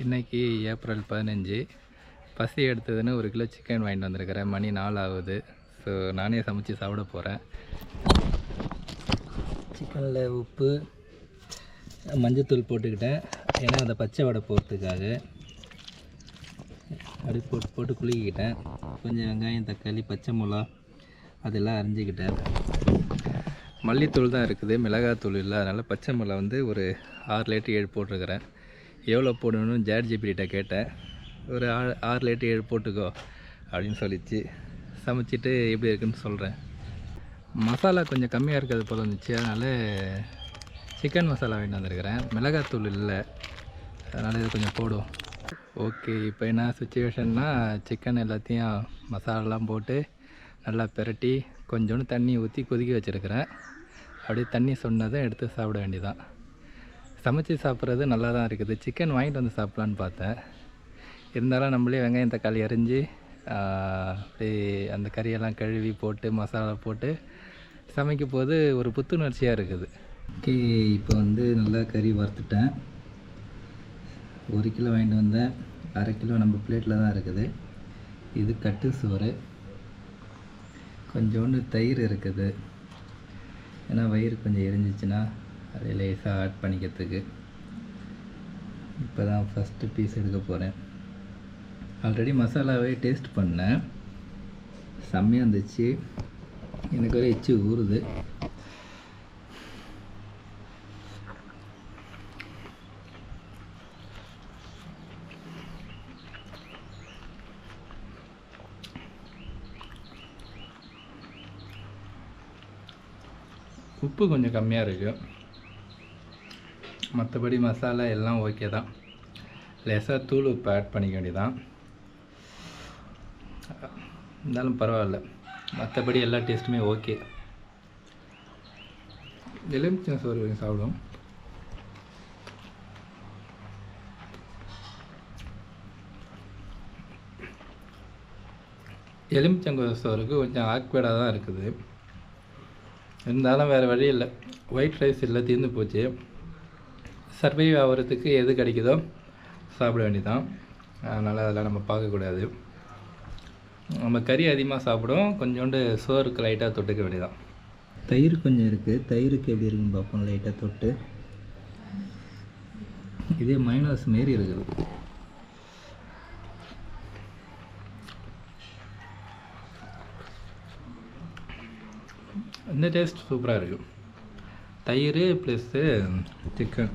இன்றைக்கி ஏப்ரல் 15. பசி எடுத்ததுன்னு 1 kilo chicken வாங்கிட்டு வந்திருக்கிறேன். மணி 4 ஆகுது. ஸோ நானே சமைச்சு சாப்பிட போகிறேன். சிக்கனில் உப்பு மஞ்சத்தூள் போட்டுக்கிட்டேன். ஏன்னா அதை பச்சை வடை போகிறதுக்காக அப்படி போட்டு குலுக்கிக்கிட்டேன். கொஞ்சம் வெங்காயம், தக்காளி, பச்சை மிளகா அதெல்லாம் அரிஞ்சிக்கிட்டேன். மல்லித்தூள் தான் இருக்குது, மிளகாத்தூள் இல்லை. அதனால் பச்சை மிளகா வந்து ஒரு 6 லேட்டு 7 போட்டிருக்கிறேன். எவ்வளோ போடணும்னு ChatGPT கேட்டேன். ஒரு 6 லேட்டு 7 போட்டுக்கோ அப்படின்னு சொல்லிச்சு. சமைச்சிட்டு எப்படி இருக்குன்னு சொல்கிறேன். மசாலா கொஞ்சம் கம்மியாக இருக்கிறது போல் இருந்துச்சு. அதனால் சிக்கன் மசாலா வாங்கிட்டு வந்திருக்கிறேன். மிளகாத்தூள் இல்லை, அதனால் இது கொஞ்சம் போடும். ஓகே, இப்போ என்ன சுச்சுவேஷன்னா, சிக்கன் எல்லாத்தையும் மசாலாலாம் போட்டு நல்லா பிரட்டி கொஞ்சோண்டு தண்ணி ஊற்றி கொதிக்க வச்சுருக்கிறேன். அப்படியே தண்ணி சொன்னதை எடுத்து சாப்பிட வேண்டியதான். சமைச்சி சாப்பிட்றது நல்லா தான் இருக்குது. சிக்கன் வாங்கிட்டு வந்து சாப்பிட்லான்னு பார்த்தேன். இருந்தாலும் நம்மளே வெங்காயம், தக்காளி அரிஞ்சு அப்படியே அந்த கறியெல்லாம் கழுவி போட்டு மசாலா போட்டு சமைக்கும் போது ஒரு புத்துணர்ச்சியாக இருக்குது. ஓகே, இப்போ வந்து நல்லா கறி வறுத்துட்டேன். 1 கிலோ வாங்கிட்டு வந்தேன். 1/2 கிலோ நம்ம பிளேட்டில் தான் இருக்குது. இது கட்டு சோறு. கொஞ்சோண்டு தயிர் இருக்குது, ஏன்னா வயிறு கொஞ்சம் எரிஞ்சிச்சுன்னா அதை லேசாக ஆட் பண்ணிக்கிறதுக்கு. இப்போ தான் ஃபஸ்ட்டு பீஸ் எடுக்க போகிறேன். ஆல்ரெடி மசாலாவே டேஸ்ட் பண்ணேன், செம்மையாக இருந்துச்சு. எனக்கு ஒரு எச்சி ஊறுது. உப்பு கொஞ்சம் கம்மியாக இருக்குது. மற்றபடி மசாலா எல்லாம் ஓகே தான். லேசாக தூள் உப்பு ஆட் பண்ணிக்க வேண்டியதான். இருந்தாலும் பரவாயில்ல, மற்றபடி எல்லா டேஸ்ட்டுமே ஓகே. எலுமிச்சம் சோறு சாப்பிடும். எலுமிச்சங்க சோறுக்கு கொஞ்சம் ஆக்வேர்டாக தான் இருக்குது. இருந்தாலும் வேறு வழி இல்லை. ஒயிட் ரைஸ் இல்லை, தீர்ந்து போச்சு. சர்வைவ் ஆகிறதுக்கு எது கிடைக்குதோ சாப்பிட வேண்டியதான். அதனால் அதெல்லாம் நம்ம பார்க்கக்கூடாது. நம்ம கறி அதிகமாக சாப்பிடும், கொஞ்சோண்டு சோறுக்கு லைட்டாக தொட்டுக்க வேண்டியதான். தயிர் கொஞ்சம் இருக்குது, தயிருக்கு எப்படி இருக்குன்னு பார்ப்போம். லைட்டாக தொட்டு இதே மைனஸ் மாரி இருக்குது. இந்த டேஸ்ட் சூப்பராக இருக்குது. தயிர் ப்ளஸ்ஸு சிக்கன்